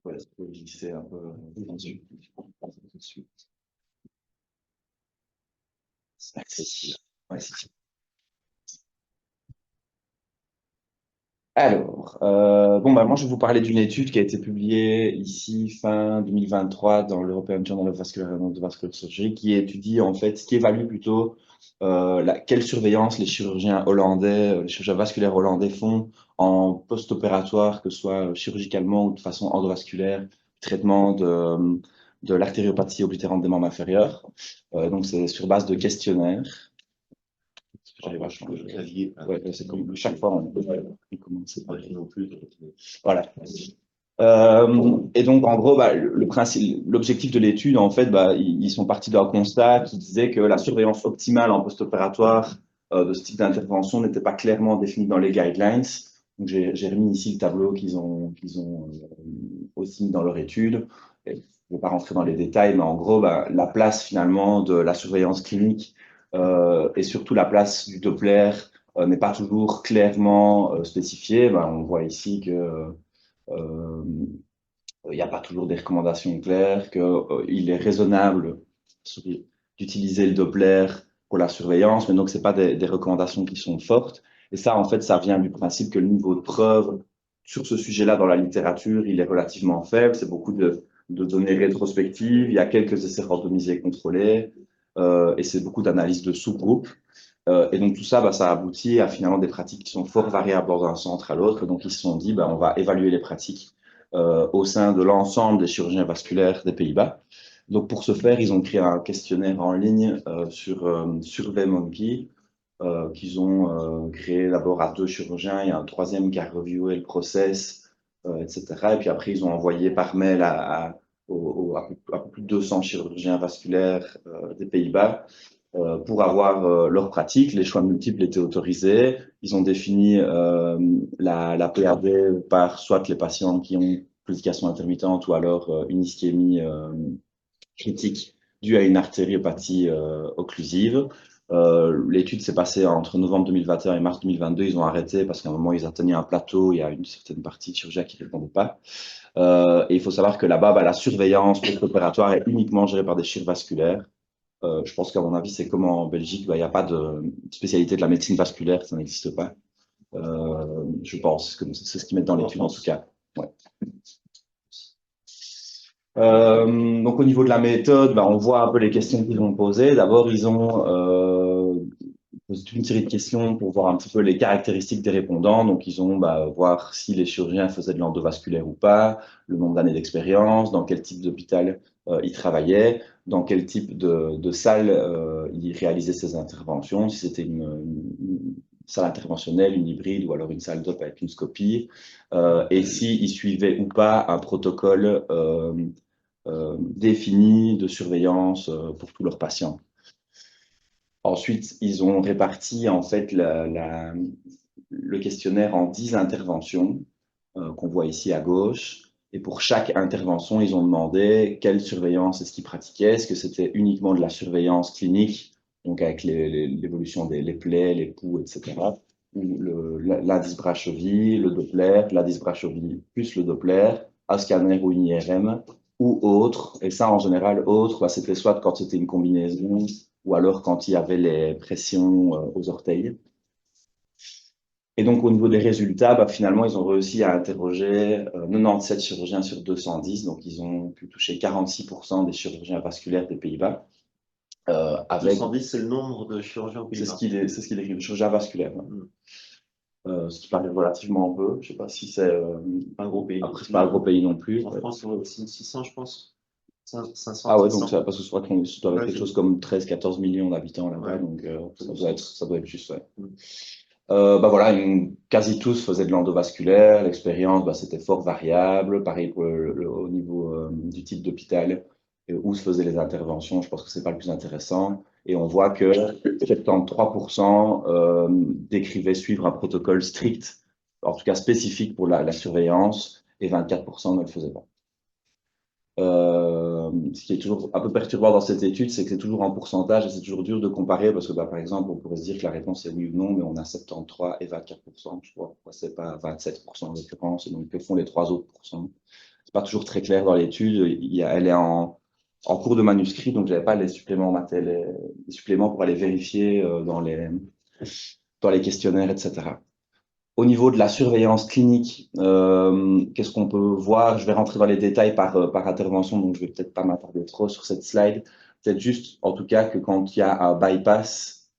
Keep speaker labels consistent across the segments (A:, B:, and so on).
A: Ouais, je peux glisser un peu dessus. Tout de suite. Ouais, alors, bon, bah, moi, je vais vous parler d'une étude qui a été publiée ici fin 2023 dans l'European Journal of Vascular and Endovascular Surgery, qui étudie en fait, qui évalue plutôt quelle surveillance les chirurgiens hollandais, les chirurgiens vasculaires hollandais font en post-opératoire, que ce soit chirurgicalement ou de façon endovasculaire, traitement de l'artériopathie oblitérante des membres inférieurs. Donc, c'est sur base de questionnaires. J'arrive à changer le clavier. Ouais, c'est comme chaque fois, on commence par non plus. Voilà. Et donc, en gros, bah, le principe, l'objectif de l'étude, en fait, bah, ils sont partis d'un constat qui disait que la surveillance optimale en post-opératoire de ce type d'intervention n'était pas clairement définie dans les guidelines. Donc, j'ai remis ici le tableau qu'ils ont aussi mis dans leur étude. Et je ne vais pas rentrer dans les détails, mais en gros, bah, la place finalement de la surveillance clinique et surtout la place du Doppler n'est pas toujours clairement spécifiée. Ben, on voit ici que il n'y a pas toujours des recommandations claires, qu'il est raisonnable d'utiliser le Doppler pour la surveillance, mais donc ce pas des recommandations qui sont fortes. Et ça, en fait, ça vient du principe que le niveau de preuve sur ce sujet-là dans la littérature, il est relativement faible. C'est beaucoup de données rétrospectives, il y a quelques essais randomisés contrôlés, et c'est beaucoup d'analyses de sous-groupes. Et donc tout ça, bah, ça aboutit à finalement des pratiques qui sont fort variables d'un centre à l'autre. Donc ils se sont dit, bah, on va évaluer les pratiques au sein de l'ensemble des chirurgiens vasculaires des Pays-Bas. Donc pour ce faire, ils ont créé un questionnaire en ligne sur SurveyMonkey qu'ils ont créé d'abord à 2 chirurgiens, il y a un troisième qui a reviewé le process, etc. Et puis après, ils ont envoyé par mail à peu plus de 200 chirurgiens vasculaires des Pays-Bas pour avoir leurs pratiques. Les choix multiples étaient autorisés. Ils ont défini la PAD par soit les patients qui ont claudication intermittente ou alors une ischémie critique due à une artériopathie occlusive. L'étude s'est passée entre novembre 2021 et mars 2022. Ils ont arrêté parce qu'à un moment, ils atteignaient un plateau. Il y a une certaine partie de chirurgiens qui ne répondait pas. Et il faut savoir que là-bas, bah, la surveillance post-opératoire est uniquement gérée par des chirurgiens vasculaires. Je pense qu'à mon avis, c'est comme en Belgique, bah, il n'y a pas de spécialité de la médecine vasculaire, ça n'existe pas. Je pense que c'est ce qu'ils mettent dans l'étude en tout cas. Ouais. Donc au niveau de la méthode, bah, on voit un peu les questions qu'ils ont posées. D'abord, ils ont posé toute une série de questions pour voir un petit peu les caractéristiques des répondants. Donc ils ont voir si les chirurgiens faisaient de l'endovasculaire ou pas, le nombre d'années d'expérience, dans quel type d'hôpital ils travaillaient, dans quel type de salle ils réalisaient ces interventions, si c'était une salle interventionnelle, une hybride ou alors une salle d'op avec une scopie, et s'ils suivaient ou pas un protocole définis de surveillance pour tous leurs patients. Ensuite, ils ont réparti en fait le questionnaire en 10 interventions qu'on voit ici à gauche. Et pour chaque intervention, ils ont demandé quelle surveillance est-ce qu'ils pratiquaient. Est-ce que c'était uniquement de la surveillance clinique, donc avec l'évolution des plaies, les poux, etc. Ou l'indice Brachovie, le Doppler, l'indice Brachovie plus le Doppler, un scanner ou une IRM, ou autre. Et ça, en général, autre, bah, c'était soit quand c'était une combinaison, ou alors quand il y avait les pressions aux orteils. Et donc, au niveau des résultats, bah, finalement, ils ont réussi à interroger 97 chirurgiens sur 210. Donc, ils ont pu toucher 46% des chirurgiens vasculaires des Pays-Bas. Avec...
B: 210, c'est le nombre de chirurgiens aux Pays-Bas.
A: C'est ce qu'il écrit, le chirurgien vasculaire. Ce qui paraît relativement peu. Je ne sais pas si c'est
B: pas un gros pays.
A: Après, c'est pas un gros pays non plus.
B: En France, on a aussi 600, je pense. 500,
A: ah ouais,
B: 600.
A: donc ça, parce que je crois qu'on doit avoir quelque chose comme 13-14 millions d'habitants là-bas.
B: Ouais.
A: Donc, ça doit être juste, ouais. Bah voilà, quasi tous faisaient de l'endovasculaire. L'expérience, bah, c'était fort variable. Pareil pour au niveau du type d'hôpital et où se faisaient les interventions. Je pense que c'est pas le plus intéressant. Et on voit que 73% décrivaient suivre un protocole strict, en tout cas spécifique pour la surveillance, et 24% ne le faisaient pas. Ce qui est toujours un peu perturbant dans cette étude, c'est que c'est toujours en pourcentage et c'est toujours dur de comparer parce que, bah, par exemple, on pourrait se dire que la réponse est oui ou non, mais on a 73 et 24%. Je vois pourquoi c'est pas 27% en l'occurrence. Et donc, que font les 3 autres pourcents? C'est pas toujours très clair dans l'étude. Elle est en cours de manuscrit, donc je n'avais pas les suppléments, les suppléments pour aller vérifier dans les questionnaires, etc. Au niveau de la surveillance clinique, qu'est-ce qu'on peut voir? Je vais rentrer dans les détails par intervention, donc je vais peut-être pas m'attarder trop sur cette slide. Peut-être juste, en tout cas, que quand il y a un bypass,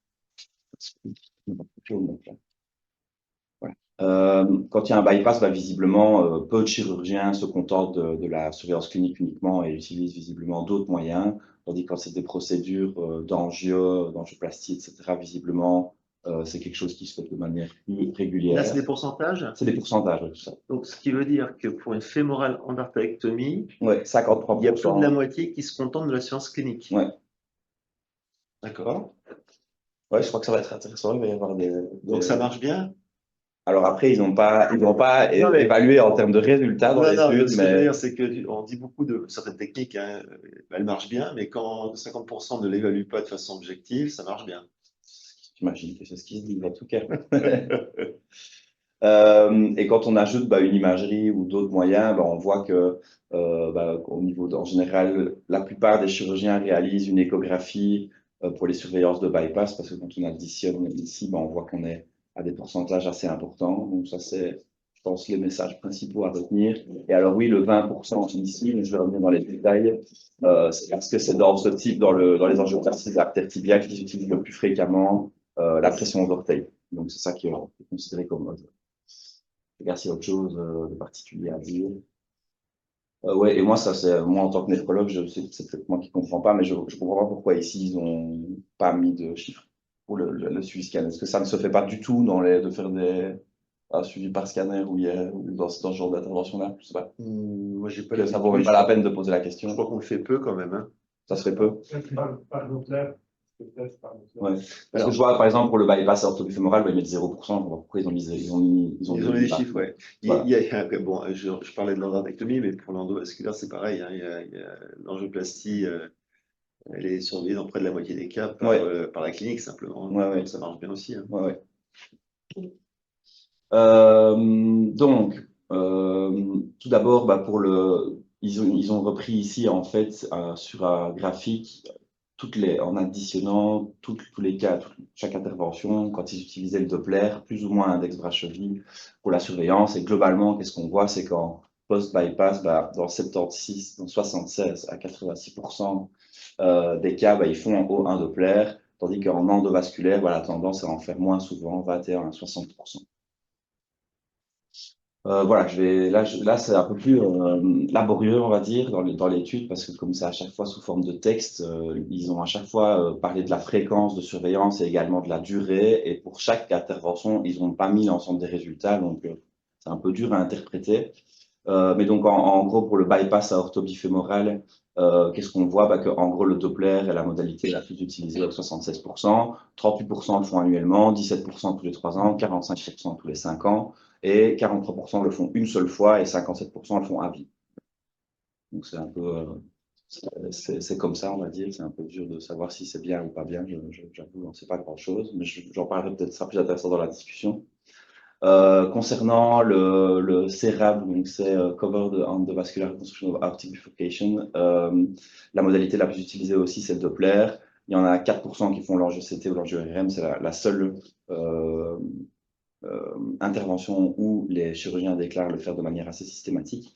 A: quand il y a un bypass, bah, visiblement, peu de chirurgiens se contentent de la surveillance clinique uniquement et utilisent visiblement d'autres moyens, tandis que quand c'est des procédures d'angioplastie, etc., visiblement, c'est quelque chose qui se fait de manière plus régulière.
B: Là, c'est des pourcentages?
A: C'est des pourcentages, tout ça.
B: Donc, ce qui veut dire que pour une fémorale endartérectomie,
A: ouais, 53%.
B: Il y a plus de la moitié qui se contentent de la surveillance clinique.
A: Ouais.
B: D'accord.
A: Ouais, je crois que ça va être intéressant. Il va y avoir
B: Donc, ça marche bien?
A: Alors après, ils n'ont pas évalué en termes de résultats dans l'étude,
B: ce que je veux dire, c'est qu'on dit beaucoup de certaines techniques, hein, elles marchent bien, mais quand 50% ne l'évaluent pas de façon objective, ça marche bien.
A: J'imagine que c'est ce qu'ils se disent en tout cas. Et quand on ajoute une imagerie ou d'autres moyens, on voit que au niveau en général, la plupart des chirurgiens réalisent une échographie pour les surveillances de bypass, parce que quand on additionne ici, on voit qu'on est à des pourcentages assez importants. Donc ça, c'est, je pense, les messages principaux à retenir. Et alors oui, le 20% ici, mais je vais revenir dans les détails, c'est parce que c'est dans ce type, dans les angioplasties des artères tibiales qu'ils utilisent le plus fréquemment la pression aux orteils. Donc c'est ça qui est considéré comme regarde s'il y a autre chose de particulier à dire. Ouais, et moi, moi en tant que néphrologue, c'est peut-être moi qui ne comprends pas, mais je ne comprends pas pourquoi ici ils n'ont pas mis de chiffres pour le suivi scan. Est-ce que ça ne se fait pas du tout de faire un suivi par scanner ou dans ce genre d'intervention-là? Je sais pas.
B: Moi, j'ai pas
A: Ça vaut même pas la peine de poser la question.
B: Je crois qu'on le fait peu quand même. Hein.
A: Ça se fait peu.
C: Par Doppler.
A: Ouais. Parce que je vois, par exemple, pour le bypass orthopie fémorale, ils mettent 0%. Pourquoi ils ont mis
B: des chiffres, ouais.
A: Voilà.
B: Bon, je parlais de l'endartérectomie, mais pour l'endovasculaire, c'est pareil. Hein. Il y a l'angioplastie, elle est surveillée dans près de la moitié des cas par la clinique, simplement.
A: Ouais,
B: donc, ça marche bien aussi. Hein.
A: Ouais. Donc, tout d'abord, ils ont repris ici, en fait, sur un graphique, en additionnant tous les cas, chaque intervention, quand ils utilisaient le Doppler, plus ou moins index bras-cheville pour la surveillance. Et globalement, qu'est-ce qu'on voit, c'est qu'en post-bypass, dans 76, dans 76 à 86% des cas, ils font en haut un Doppler, tandis qu'en endovasculaire, la tendance est à en faire moins souvent, 21 à 60%. Voilà, là c'est un peu plus laborieux, on va dire, dans l'étude, parce que comme c'est à chaque fois sous forme de texte, ils ont à chaque fois parlé de la fréquence de surveillance et également de la durée, et pour chaque intervention, ils n'ont pas mis l'ensemble des résultats, donc c'est un peu dur à interpréter. Mais donc, en gros, pour le bypass à orthobie fémorale, qu'est-ce qu'on voit? En gros, le Doppler est la modalité la plus utilisée avec 76%, 38% le font annuellement, 17% tous les 3 ans, 45% tous les 5 ans, et 43% le font une seule fois et 57% le font à vie. Donc, c'est un peu, c'est comme ça, on va dire. C'est un peu dur de savoir si c'est bien ou pas bien. J'avoue, on ne sait pas grand-chose, mais j'en parlerai peut-être, ça sera plus intéressant dans la discussion. Concernant le CERAB, donc c'est Covered Endovascular Reconstruction of Aortic Bifurcation, la modalité la plus utilisée aussi, c'est le Doppler. Il y en a 4% qui font l'angio-CT ou l'angio-IRM, c'est la seule intervention où les chirurgiens déclarent le faire de manière assez systématique.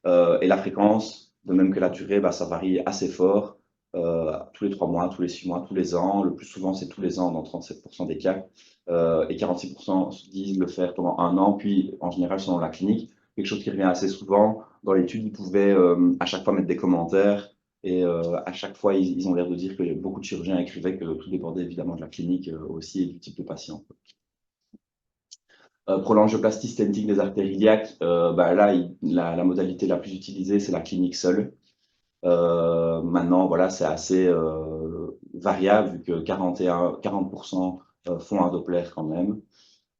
A: Et la fréquence, de même que la durée, ça varie assez fort. Tous les 3 mois, tous les 6 mois, tous les ans. Le plus souvent, c'est tous les ans dans 37% des cas. Et 46% disent le faire pendant 1 an, puis en général, selon la clinique. Quelque chose qui revient assez souvent. Dans l'étude, ils pouvaient à chaque fois mettre des commentaires. Et à chaque fois, ils ont l'air de dire que beaucoup de chirurgiens écrivaient que tout dépendait évidemment de la clinique aussi et du type de patient. Pour l'angioplastie stenting des artères iliaques, là, la modalité la plus utilisée, c'est la clinique seule. Maintenant, voilà, c'est assez variable, vu que 40% font un Doppler quand même.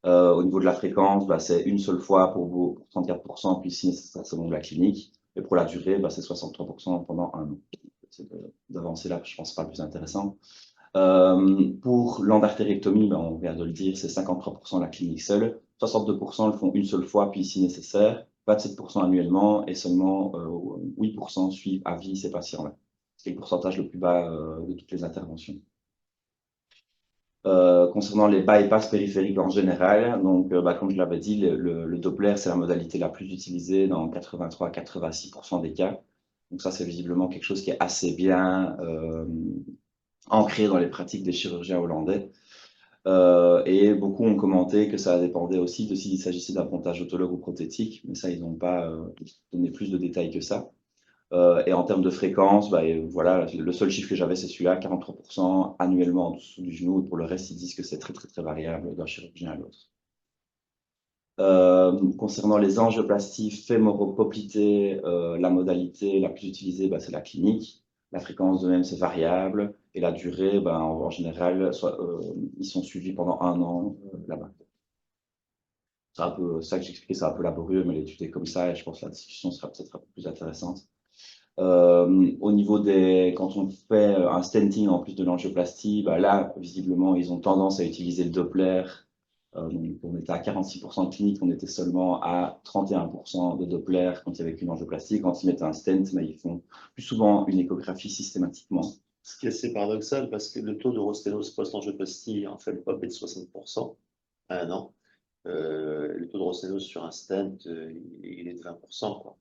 A: Au niveau de la fréquence, c'est une seule fois pour 34%, puis si nécessaire selon la clinique. Et pour la durée, c'est 63% pendant 1 an. C'est d'avancer là, je pense, pas le plus intéressant. Pour l'endartérectomie, on vient de le dire, c'est 53% la clinique seule. 62% le font une seule fois, puis si nécessaire. 27% annuellement, et seulement 8% suivent à vie ces patients-là. C'est le pourcentage le plus bas de toutes les interventions. Concernant les bypass périphériques en général, donc, comme je l'avais dit, le Doppler, c'est la modalité la plus utilisée dans 83 à 86% des cas. Donc ça, c'est visiblement quelque chose qui est assez bien ancré dans les pratiques des chirurgiens hollandais. Et beaucoup ont commenté que ça dépendait aussi de s'il s'agissait d'un pontage autologue ou prothétique, mais ça, ils n'ont pas donné plus de détails que ça. Et en termes de fréquence, voilà, le seul chiffre que j'avais, c'est celui-là, 43% annuellement en dessous du genou. Et pour le reste, ils disent que c'est très, très, très variable d'un chirurgien à l'autre. Concernant les angioplasties fémoropoplitées, la modalité la plus utilisée, c'est la clinique. La fréquence de même, c'est variable. Et la durée, en général, ils sont suivis pendant 1 an là-bas. C'est un peu ça que j'expliquais, c'est un peu laborieux, mais l'étude est comme ça et je pense que la discussion sera peut-être un peu plus intéressante. Au niveau quand on fait un stenting en plus de l'angioplastie, là, visiblement, ils ont tendance à utiliser le Doppler. Donc, on était à 46% de clinique, on était seulement à 31% de Doppler quand il y avait qu'une angioplastie. Quand ils mettent un stent, ils font plus souvent une échographie systématiquement.
B: Ce qui est assez paradoxal parce que le taux de rosténose post-angioplastie en fait le POP est de 60% à 1 an. Le taux de rosténose sur un stent, il est de 20%, quoi.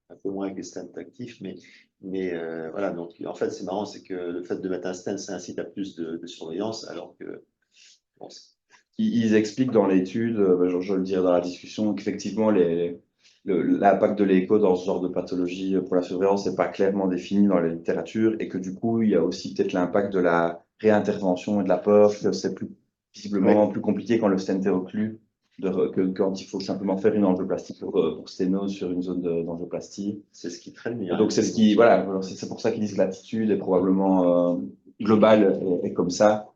B: Un peu moins que les stents actifs, mais voilà. Donc, en fait, c'est marrant, c'est que le fait de mettre un stent, ça incite à plus de surveillance, alors que bon,
A: ils expliquent dans l'étude, je le dirai dans la discussion, qu'effectivement, l'impact de l'écho dans ce genre de pathologie pour la surveillance n'est pas clairement défini dans la littérature et que du coup, il y a aussi peut-être l'impact de la réintervention et de la peur, que c'est visiblement plus compliqué quand le stent est reclus que quand il faut simplement faire une angioplastie pour sténose sur une zone d'angioplastie.
B: C'est ce qui traîne bien.
A: Donc, voilà, c'est pour ça qu'ils disent que l'attitude est probablement globale et comme ça.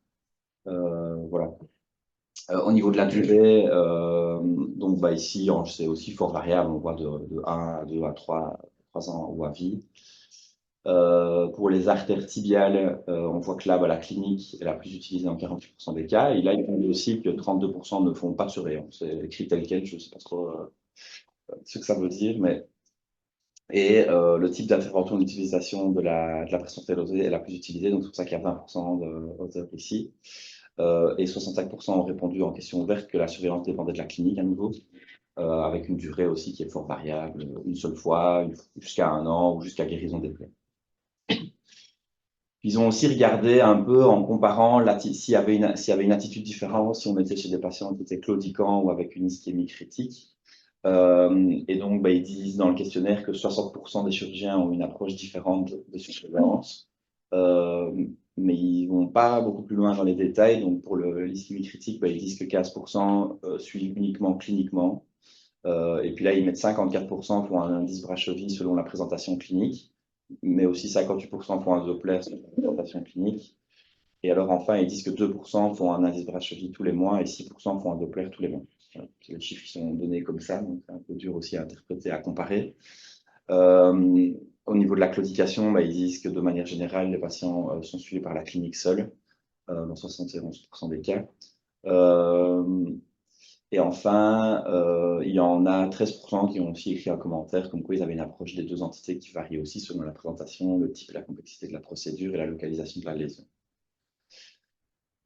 A: Voilà. Au niveau de la durée, donc ici, c'est aussi fort variable, on voit de 1 à 2 à 3 ans ou à vie. Pour les artères tibiales, on voit que là, la clinique est la plus utilisée dans 48% des cas. Et là, il dit aussi que 32% ne font pas de surveillance. C'est écrit tel quel, je ne sais pas trop ce que ça veut dire, mais. Et le type d'intervention d'utilisation de la pression artérielle est la plus utilisée, donc c'est pour ça qu'il y a 20% de hauteur ici. Et 65% ont répondu en question ouverte que la surveillance dépendait de la clinique à nouveau, avec une durée aussi qui est fort variable, une seule fois, jusqu'à 1 an ou jusqu'à guérison des plaies. Ils ont aussi regardé un peu en comparant s'il y avait une attitude différente, si on était chez des patients qui étaient claudiquants ou avec une ischémie critique. Et donc, ils disent dans le questionnaire que 60% des chirurgiens ont une approche différente de surveillance. Mais ils ne vont pas beaucoup plus loin dans les détails. Donc, pour l'ischémie critique, ils disent que 15% suivent uniquement cliniquement. Et puis là, ils mettent 54% pour un indice bras-cheville selon la présentation clinique, mais aussi 58% pour un Doppler selon la présentation clinique. Et alors, enfin, ils disent que 2% font un indice bras-cheville tous les mois et 6% font un Doppler tous les mois. C'est les chiffres qui sont donnés comme ça, donc c'est un peu dur aussi à interpréter, à comparer. Au niveau de la claudication, ils disent que de manière générale, les patients sont suivis par la clinique seule, dans 71% des cas. Et enfin, il y en a 13% qui ont aussi écrit un commentaire comme quoi ils avaient une approche des deux entités qui variait aussi selon la présentation, le type et la complexité de la procédure et la localisation de la lésion.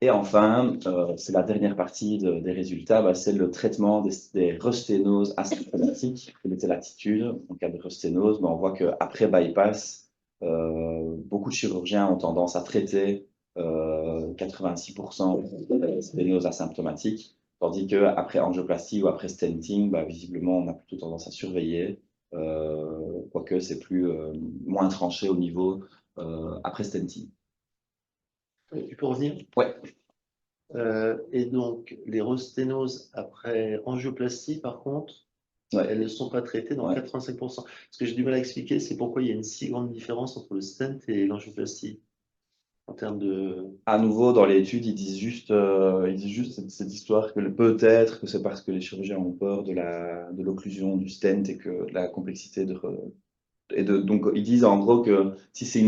A: Et enfin, c'est la dernière partie des résultats, c'est le traitement des rosténoses asymptomatiques. Quelle était l'attitude en cas de rosténose? On voit qu'après bypass, beaucoup de chirurgiens ont tendance à traiter 86% de sténose asymptomatique, tandis qu'après angioplastie ou après stenting, visiblement, on a plutôt tendance à surveiller, quoique c'est moins tranché au niveau après stenting.
B: Tu peux revenir?
A: Ouais.
B: Et donc, les rosténoses après angioplastie, par contre, elles ne sont pas traitées dans 85%. Ce que j'ai du mal à expliquer, c'est pourquoi il y a une si grande différence entre le stent et l'angioplastie en termes de.
A: À nouveau, dans l'étude, ils disent juste cette histoire que peut-être que c'est parce que les chirurgiens ont peur de l'occlusion du stent et que la complexité donc ils disent en gros que si c'est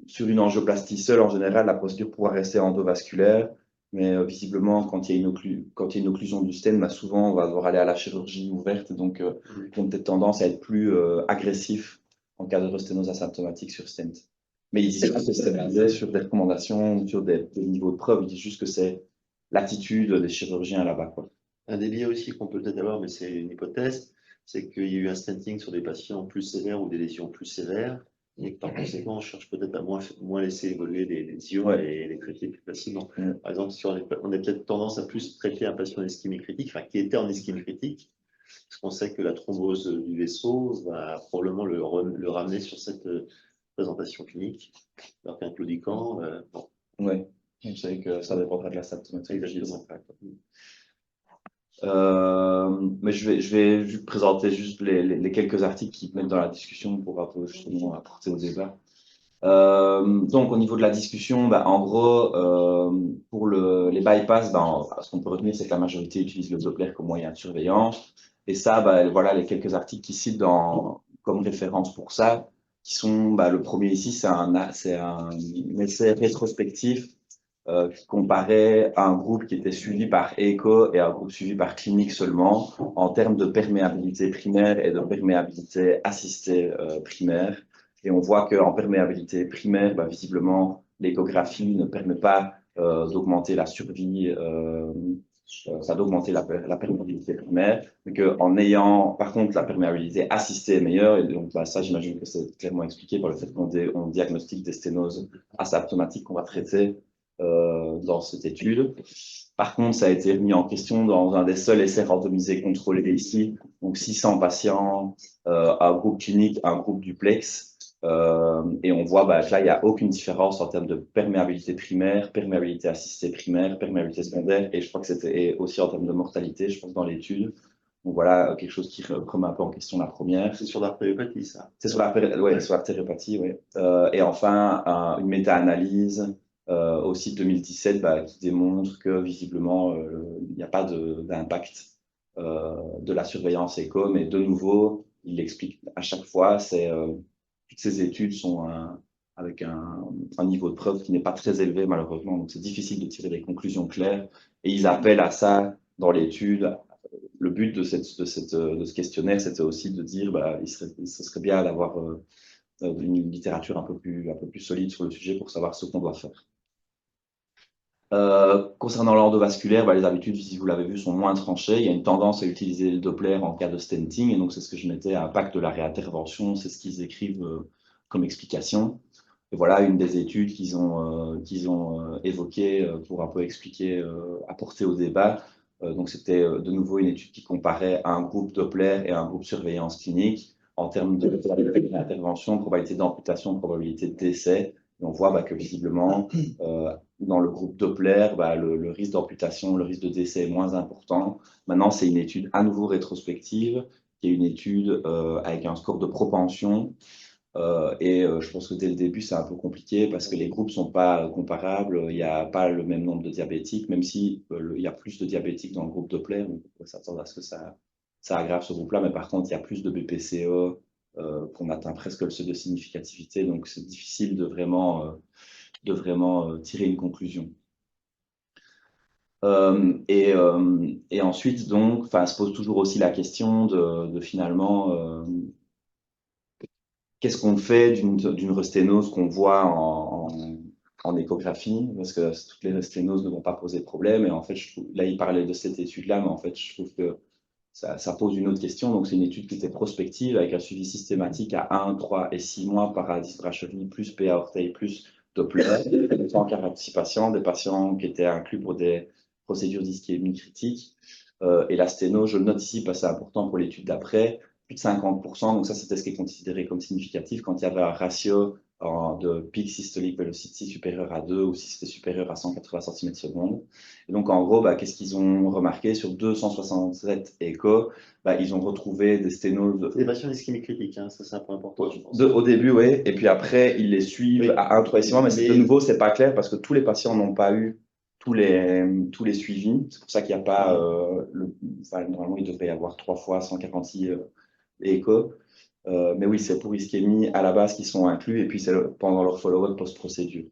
A: sur une angioplastie seule, en général, la procédure pourra rester endovasculaire, Mais visiblement, quand il y a une occlusion du stent, bah, souvent on va devoir aller à la chirurgie ouverte, donc ils ont peut-être tendance à être plus agressifs en cas de résténose asymptomatique sur stent. Mais ils disent pas que c'est basé sur des recommandations ou sur des niveaux de preuve, ils disent juste que c'est l'attitude des chirurgiens là-bas, quoi.
B: Un des biais aussi qu'on peut peut-être avoir, mais c'est une hypothèse, c'est qu'il y a eu un stenting sur des patients plus sévères ou des lésions plus sévères, et que par conséquent, on cherche peut-être à moins laisser évoluer les lésions et les traiter plus facilement. Par exemple, si on est peut-être tendance à plus traiter un patient en ischémie critique, enfin qui était en ischémie critique, parce qu'on sait que la thrombose du vaisseau va probablement le ramener sur cette présentation clinique, alors qu'un claudiquant, bon.
A: Ouais, vous savez que ça dépendra de la symptomatologie. Mais je vais juste présenter juste les quelques articles qui mettent dans la discussion pour un peu justement apporter au débat. Donc au niveau de la discussion, bah, en gros, pour les bypass, bah, ce qu'on peut retenir, c'est que la majorité utilise le Doppler comme moyen de surveillance. Et ça, bah, voilà les quelques articles qui citent comme référence pour ça, qui sont, bah, le premier ici, c'est un essai rétrospectif qui comparait un groupe qui était suivi par écho et un groupe suivi par clinique seulement en termes de perméabilité primaire et de perméabilité assistée primaire. Et on voit qu'en perméabilité primaire, bah, visiblement, l'échographie ne permet pas d'augmenter la survie, d'augmenter la perméabilité primaire, mais qu'en ayant, par contre, la perméabilité assistée est meilleure. Et donc, bah, ça, j'imagine que c'est clairement expliqué par le fait qu'on diagnostique des sténoses asymptomatiques qu'on va traiter dans cette étude. Par contre, ça a été remis en question dans un des seuls essais randomisés contrôlés ici, donc 600 patients, un groupe clinique, un groupe duplex. Et on voit bah, que là, il n'y a aucune différence en termes de perméabilité primaire, perméabilité assistée primaire, perméabilité secondaire, et je crois que c'était aussi en termes de mortalité, je pense, dans l'étude. Donc voilà, quelque chose qui remet un peu en question la première.
B: C'est sur l'artériopathie, ça.
A: C'est sur l'artériopathie, oui. Et enfin, une méta-analyse aussi de 2017 bah, qui démontre que visiblement, il n'y a pas d'impact de la surveillance écho, mais de nouveau, il l'explique à chaque fois, toutes ces études sont avec un niveau de preuve qui n'est pas très élevé malheureusement, donc c'est difficile de tirer des conclusions claires, et ils appellent à ça dans l'étude. Le but de ce questionnaire, c'était aussi de dire bah, ce serait bien d'avoir une littérature un peu plus solide sur le sujet pour savoir ce qu'on doit faire. Concernant l'endovasculaire, bah, les habitudes, si vous l'avez vu, sont moins tranchées. Il y a une tendance à utiliser le Doppler en cas de stenting, et donc c'est ce que je mettais à impact de la réintervention, c'est ce qu'ils écrivent comme explication. Et voilà une des études qu'ils ont évoquées pour un peu expliquer, apporter au débat. Donc c'était de nouveau une étude qui comparait un groupe Doppler et un groupe surveillance clinique en termes de probabilité d'intervention, probabilité d'amputation, probabilité de décès. Et on voit bah, que visiblement, dans le groupe Doppler, bah, le risque d'amputation, le risque de décès est moins important. Maintenant, c'est une étude à nouveau rétrospective, qui est une étude avec un score de propension. Je pense que dès le début, c'est un peu compliqué parce que les groupes sont pas comparables. Il n'y a pas le même nombre de diabétiques, même si il y a plus de diabétiques dans le groupe Doppler. On peut s'attendre à ce que ça aggrave ce groupe-là. Mais par contre, il y a plus de BPCE qu'on atteint presque le seuil de significativité. Donc, c'est difficile de vraiment tirer une conclusion. Et ensuite, donc, se pose toujours aussi la question de finalement qu'est-ce qu'on fait d'une resténose qu'on voit en échographie, parce que toutes les resténoses ne vont pas poser de problème. Et en fait, là, il parlait de cette étude-là, mais en fait, je trouve que ça pose une autre question. Donc, c'est une étude qui était prospective avec un suivi systématique à 1, 3 et 6 mois par Addis Bracheville, plus PA orteil, plus Doppler, 146 patients, des patients qui étaient inclus pour des procédures d'ischémie critique. Et la sténose, je le note ici parce que c'est important pour l'étude d'après, plus de 50%. Donc ça, c'était ce qui est considéré comme significatif quand il y avait un ratio de peak systolic velocity supérieur à 2 ou si c'était supérieur à 180 cm/s. Et donc, en gros, bah, qu'est-ce qu'ils ont remarqué sur 267 échos? Bah, ils ont retrouvé des sténoses.
B: C'est des patients d'ischémie critique, hein, ça c'est un point important, je pense.
A: Au début, oui. Et puis après, ils les suivent à 1, 3 et 6 mois. Mais de nouveau, c'est pas clair parce que tous les patients n'ont pas eu tous les suivis. C'est pour ça qu'il n'y a pas. Normalement, il devrait y avoir 3 fois 146 échos. Mais oui, c'est pour ischémie à la base qui sont inclus et puis c'est pendant leur follow-up post-procédure.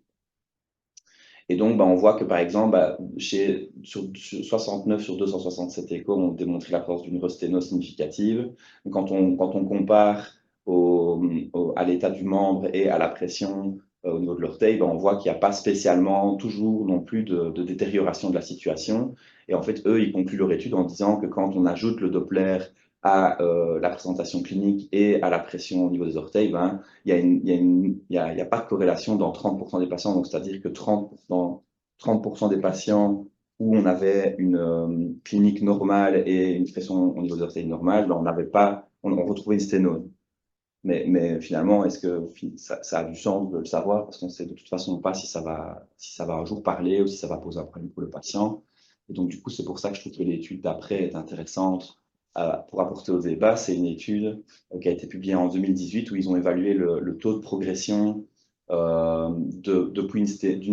A: Et donc, on voit que, par exemple, sur 69 sur 267 échos, on démontré la présence d'une rosténose significative. Quand on compare à l'état du membre et à la pression au niveau de l'orteil, on voit qu'il n'y a pas spécialement toujours non plus de détérioration de la situation. Et en fait, eux, ils concluent leur étude en disant que quand on ajoute le Doppler à la présentation clinique et à la pression au niveau des orteils, il y a pas de corrélation dans 30% des patients. Donc, c'est-à-dire que 30% des patients où on avait une clinique normale et une pression au niveau des orteils normale, on n'avait pas, on retrouvait une sténose. Mais finalement, est-ce que ça a du sens de le savoir? Parce qu'on ne sait de toute façon pas si ça va un jour parler ou si ça va poser un problème pour le patient. Et donc, du coup, c'est pour ça que je trouve que l'étude d'après est intéressante pour apporter au débat. C'est une étude qui a été publiée en 2018 où ils ont évalué le taux de progression d'une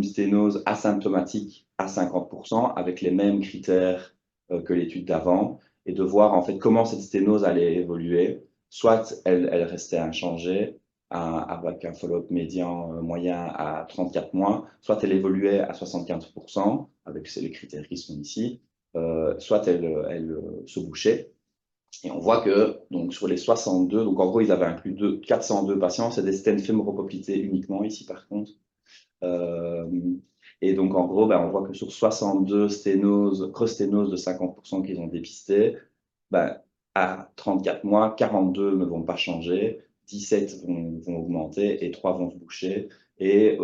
A: sténose asymptomatique à 50% avec les mêmes critères que l'étude d'avant et de voir en fait comment cette sténose allait évoluer. Soit elle restait inchangée avec un follow-up médian moyen à 34 mois, soit elle évoluait à 75%, avec les critères qui sont ici, soit elle se bouchait. Et on voit que donc, sur les 62, donc en gros, ils avaient inclus 402 patients, c'est des stènes fémoropoplitées uniquement ici par contre. Euh, et donc en gros, on voit que sur 62 prosténoses de 50% qu'ils ont dépisté, à 34 mois, 42 ne vont pas changer, 17 vont augmenter et 3 vont se boucher. Et,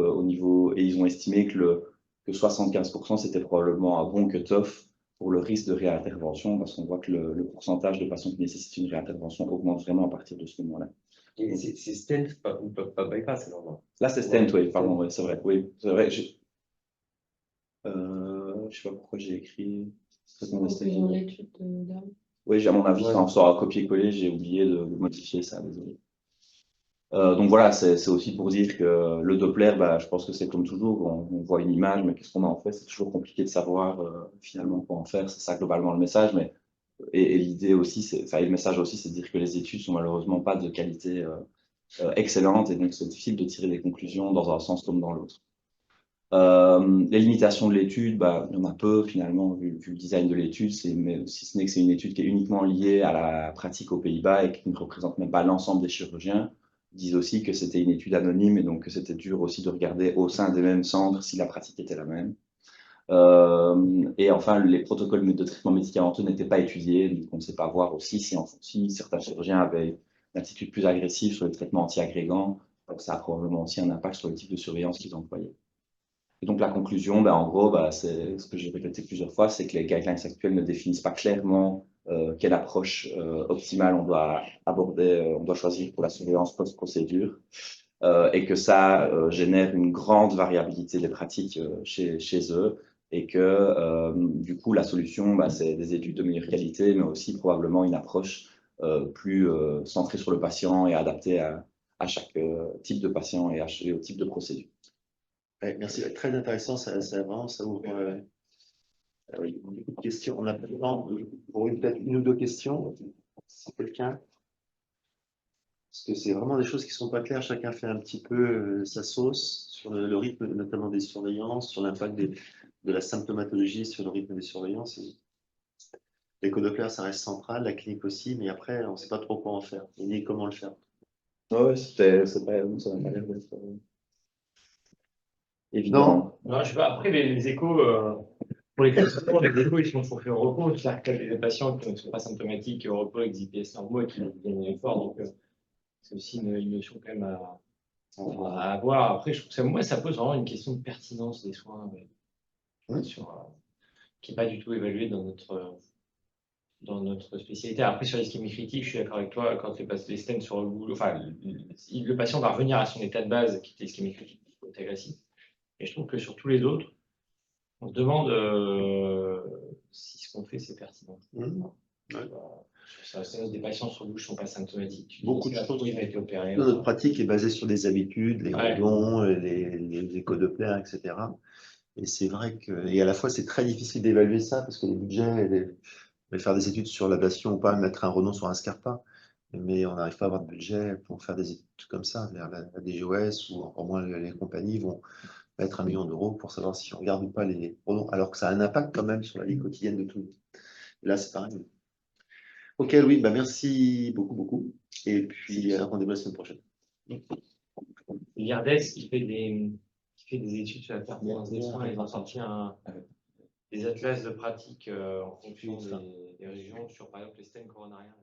A: ils ont estimé que 75%, c'était probablement un bon cut-off pour le risque de réintervention, parce qu'on voit que le pourcentage de patients qui nécessitent une réintervention augmente vraiment à partir de ce moment-là.
C: Et ces stents ne peuvent pas bypass, alors.
A: Là, c'est stent, oui, pardon, ouais, c'est vrai. Oui, c'est vrai. Je sais pas pourquoi j'ai écrit. Oui, à mon avis, quand on sort à copier-coller, j'ai oublié de modifier ça, désolé. Donc voilà, c'est aussi pour dire que le Doppler, je pense que c'est comme toujours, on voit une image, mais qu'est-ce qu'on en fait? C'est toujours compliqué de savoir finalement quoi en faire. C'est ça globalement le message, et l'idée aussi, le message aussi, c'est de dire que les études sont malheureusement pas de qualité excellente, et donc c'est difficile de tirer des conclusions dans un sens comme dans l'autre. Les limitations de l'étude, il y en a peu finalement, vu le design de l'étude, si ce n'est que c'est une étude qui est uniquement liée à la pratique aux Pays-Bas et qui ne représente même pas l'ensemble des chirurgiens. Ils disent aussi que c'était une étude anonyme et donc que c'était dur aussi de regarder au sein des mêmes centres si la pratique était la même. Et enfin, les protocoles de traitement médicamenteux n'étaient pas étudiés, donc on ne sait pas voir aussi si certains chirurgiens avaient une attitude plus agressive sur les traitements anti-agrégants, donc ça a probablement aussi un impact sur le type de surveillance qu'ils employaient. Et donc la conclusion, en gros, c'est ce que j'ai répété plusieurs fois, c'est que les guidelines actuels ne définissent pas clairement quelle approche optimale on doit aborder, on doit choisir pour la surveillance post-procédure, et que ça génère une grande variabilité des pratiques chez eux, et que du coup la solution, c'est des études de meilleure qualité, mais aussi probablement une approche plus centrée sur le patient et adaptée à chaque type de patient et au type de procédure.
B: Ouais, merci, très intéressant, ça vraiment, ça ouvre beaucoup de questions. On a pas le temps pour peut-être une ou deux questions, si quelqu'un. Parce que c'est vraiment des choses qui ne sont pas claires, chacun fait un petit peu sa sauce sur le rythme, notamment des surveillances, sur l'impact de la symptomatologie sur le rythme des surveillances. L'éco-Doppler, ça reste central, la clinique aussi, mais après, on ne sait pas trop quoi en faire, ni comment le faire.
A: Ouais, ça n'a pas l'air d'être évident.
C: Non, je sais pas. Après, les échos, pour les patients, les échos, ils sont toujours faits au repos. C'est-à-dire que les patients qui ne sont pas symptomatiques au repos avec des IPS normaux et qui viennent fort. Donc, c'est aussi une notion quand même à avoir. Après, je trouve que moi, ça pose vraiment une question de pertinence des soins qui n'est pas du tout évaluée dans notre spécialité. Après, sur l'ischémie critique, je suis d'accord avec toi, quand les stents sur le boulot, le patient va revenir à son état de base, qui était l'ischémie critique agressive. Et je trouve que sur tous les autres, on se demande si ce qu'on fait, c'est pertinent. Ça, des patients sur bouche ne sont pas symptomatiques.
B: Beaucoup de
C: choses. Il a été opéré.
B: Notre pratique est basée sur des habitudes, les redons, les éco-Doppler, etc. Et c'est vrai que, et à la fois, c'est très difficile d'évaluer ça parce que les budgets, faire des études sur l'ablation ou pas, mettre un redon sur un Scarpa, mais on n'arrive pas à avoir de budget pour faire des études comme ça. La DGOS ou encore moins les compagnies vont va être 1 million d'euros pour savoir si on regarde ou pas les pronoms, alors que ça a un impact quand même sur la vie quotidienne de tout le monde. Et là, c'est pareil. Ok, Louis, bah merci beaucoup, beaucoup. Et puis, rendez-vous la semaine prochaine.
C: L'IRDES qui fait des études sur la performance des soins, ils ont sorti des atlas de pratique en fonction des régions sur, par exemple, les stènes coronariens.